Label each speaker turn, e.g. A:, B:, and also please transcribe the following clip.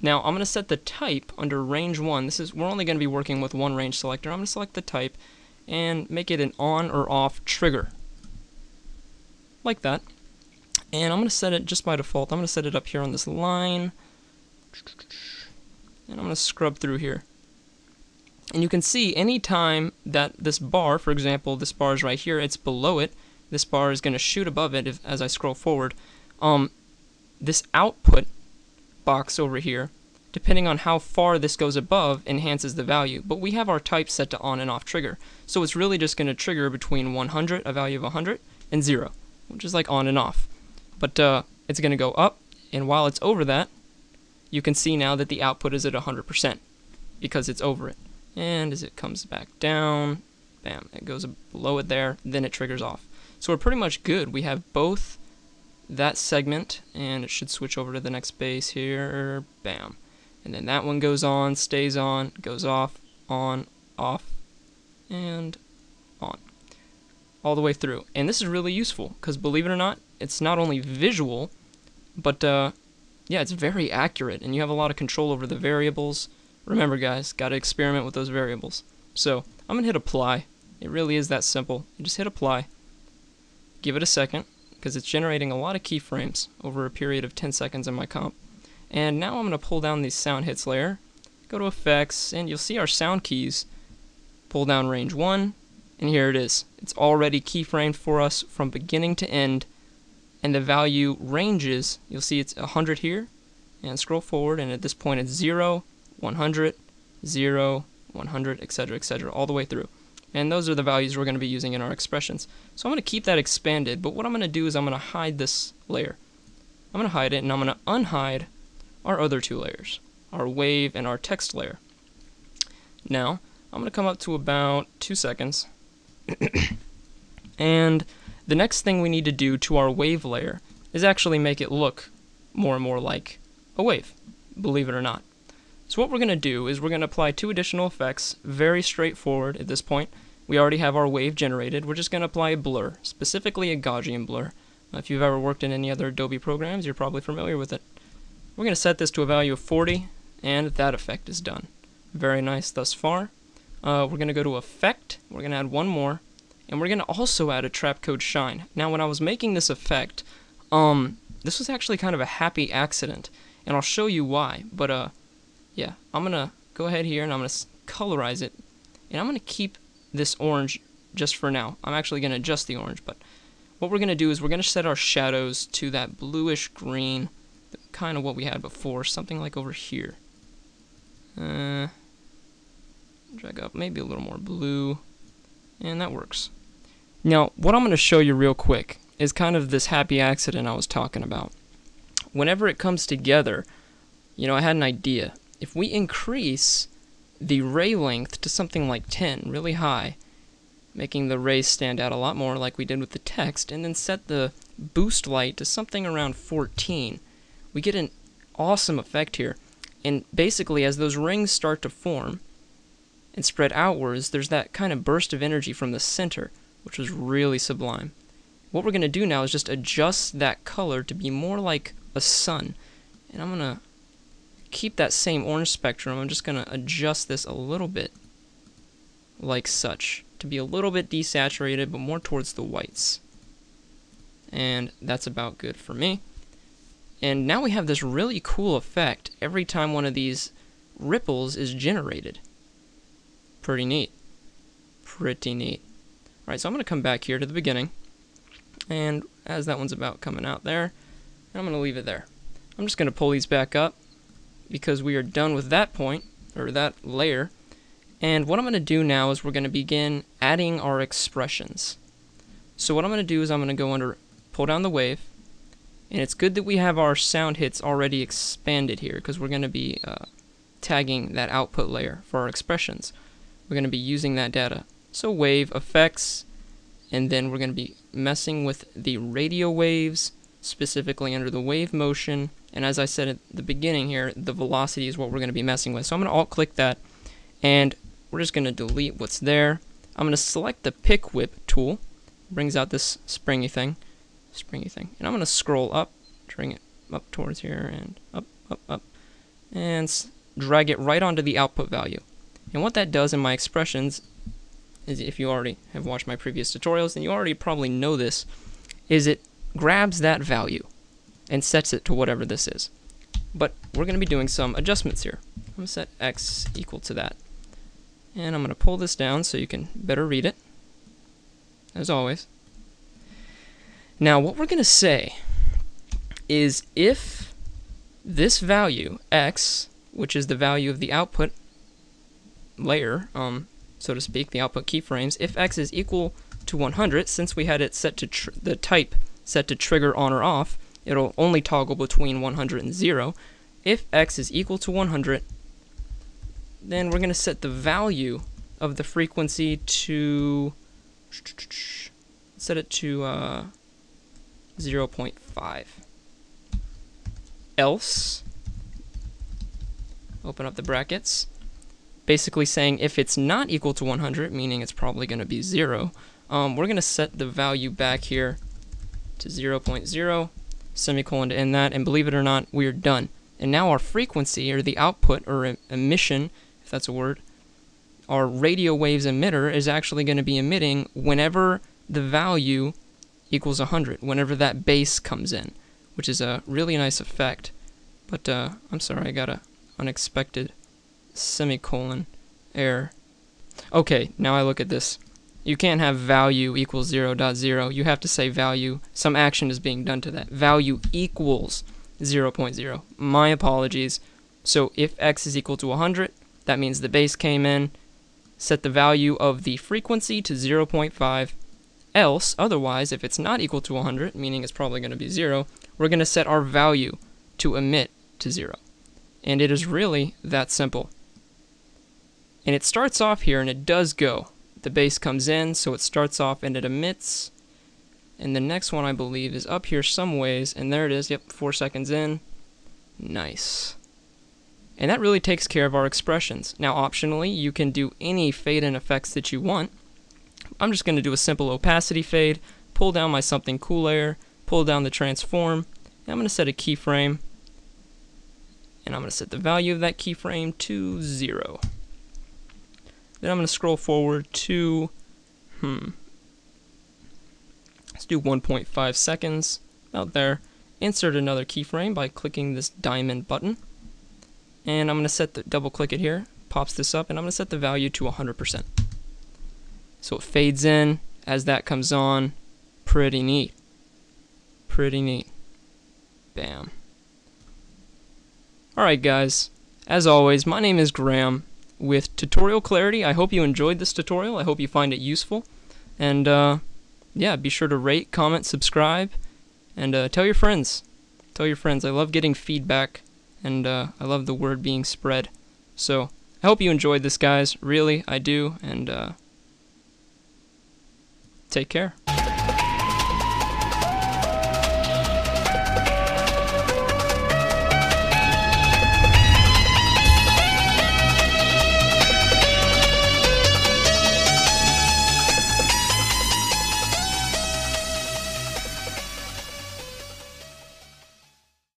A: Now I'm going to set the type under range 1. We're only going to be working with one range selector. I'm going to select the type and make it an on or off trigger. Like that. And I'm going to set it just by default. I'm going to set it up here on this line. And I'm going to scrub through here. And you can see anytime that this bar, for example, this bar is right here, it's below it. This bar is going to shoot above it as I scroll forward. This output box over here, depending on how far this goes above, enhances the value. But we have our type set to on and off trigger. So it's really just going to trigger between 100, a value of 100, and 0, which is like on and off. But it's going to go up, and while it's over that, you can see now that the output is at 100% because it's over it. And as it comes back down, bam, it goes below it there, then it triggers off. So we're pretty much good. We have both that segment, and it should switch over to the next base here, bam. And then that one goes on, stays on, goes off, on, off, and on. All the way through. And this is really useful, because believe it or not, it's not only visual, but yeah, it's very accurate, and you have a lot of control over the variables. Remember guys, got to experiment with those variables. So I'm going to hit apply. It really is that simple. You just hit apply. Give it a second, because it's generating a lot of keyframes over a period of 10 seconds in my comp. And now I'm going to pull down the sound hits layer, go to effects, and you'll see our sound keys. Pull down range 1, and here it is. It's already keyframed for us from beginning to end, and the value ranges, you'll see it's 100 here, and scroll forward, and at this point it's 0, 100, 0, 100, etc., all the way through. And those are the values we're going to be using in our expressions. So I'm going to keep that expanded, but what I'm going to do is I'm going to hide this layer. I'm going to hide it, and I'm going to unhide our other two layers, our wave and our text layer. Now, I'm going to come up to about 2 seconds, and the next thing we need to do to our wave layer is actually make it look more and more like a wave, believe it or not. So what we're going to do is we're going to apply 2 additional effects, very straightforward at this point. We already have our wave generated. We're just going to apply a blur, specifically a Gaussian blur. If you've ever worked in any other Adobe programs, you're probably familiar with it. We're going to set this to a value of 40, and that effect is done. Very nice thus far. We're going to go to Effect, we're going to add one more, and we're going to also add a trap code shine. Now when I was making this effect, this was actually kind of a happy accident, and I'll show you why, but yeah, I'm going to go ahead here and I'm going to colorize it, and I'm going to keep this orange just for now. I'm actually going to adjust the orange, but what we're going to do is we're going to set our shadows to that bluish green, kind of what we had before, something like over here. Drag up maybe a little more blue, and that works. Now, what I'm going to show you real quick is kind of this happy accident I was talking about. Whenever it comes together, you know, I had an idea. If we increase the ray length to something like 10, really high, making the rays stand out a lot more like we did with the text, and then set the boost light to something around 14, we get an awesome effect here. And basically, as those rings start to form and spread outwards, there's that kind of burst of energy from the center, which was really sublime. What we're going to do now is just adjust that color to be more like a sun. And I'm going to keep that same orange spectrum. I'm just going to adjust this a little bit like such, to be a little bit desaturated, but more towards the whites. And that's about good for me. And now we have this really cool effect every time one of these ripples is generated. Pretty neat. Pretty neat. Alright, so I'm going to come back here to the beginning. And as that one's about coming out there, I'm going to leave it there. I'm just going to pull these back up because we are done with that point, or that layer. And what I'm going to do now is we're going to begin adding our expressions. So what I'm going to do is I'm going to go under, pull down the wave, and it's good that we have our sound hits already expanded here because we're going to be tagging that output layer for our expressions. We're going to be using that data. So wave, effects, and then we're going to be messing with the radio waves, specifically under the wave motion, and as I said at the beginning here, the velocity is what we're going to be messing with. So I'm going to alt-click that, and we're just going to delete what's there. I'm going to select the pick whip tool, brings out this springy thing, and I'm going to scroll up, bring it up towards here, and up, and drag it right onto the output value. And what that does in my expressions is, if you already have watched my previous tutorials, then you already probably know this, is it grabs that value and sets it to whatever this is. But we're going to be doing some adjustments here. I'm going to set x equal to that. And I'm going to pull this down so you can better read it, as always. Now what we're going to say is if this value, x, which is the value of the output layer, so to speak, the output keyframes, if x is equal to 100, since we had it set to the type set to trigger on or off, it'll only toggle between 100 and 0. If x is equal to 100, then we're going to set the value of the frequency to, set it to 0.5. Else, open up the brackets, basically saying if it's not equal to 100, meaning it's probably going to be 0, we're going to set the value back here to 0.0, semicolon to end that, and believe it or not, we're done. And now our frequency, or the output, or emission, if that's a word, our radio waves emitter is actually going to be emitting whenever the value equals 100, whenever that base comes in, which is a really nice effect. But I'm sorry, I got an unexpected semicolon error. Okay, now I look at this. You can't have value equals 0.0. You have to say value, some action is being done to that. Value equals 0.0. My apologies. So if x is equal to 100, that means the base came in, set the value of the frequency to 0.5. Else, otherwise, if it's not equal to 100, meaning it's probably going to be 0, we're going to set our value to emit to 0. And it is really that simple. And it starts off here, and it does go. The base comes in, so it starts off and it emits. And the next one, I believe, is up here some ways, and there it is. Yep, 4 seconds in. Nice. And that really takes care of our expressions. Now, optionally, you can do any fade-in effects that you want. I'm just going to do a simple opacity fade, pull down my something cool layer, pull down the transform, and I'm going to set a keyframe, and I'm going to set the value of that keyframe to 0. Then I'm going to scroll forward to, let's do 1.5 seconds, about there. Insert another keyframe by clicking this diamond button, and I'm going to set the, double click it here, pops this up, and I'm going to set the value to 100%. So it fades in as that comes on. Pretty neat. Pretty neat. Bam. Alright guys, as always, my name is Graham with TutorialClarity. I hope you enjoyed this tutorial. I hope you find it useful. And yeah, be sure to rate, comment, subscribe, and tell your friends. Tell your friends. I love getting feedback, and I love the word being spread. So I hope you enjoyed this, guys. Really, I do. And take care.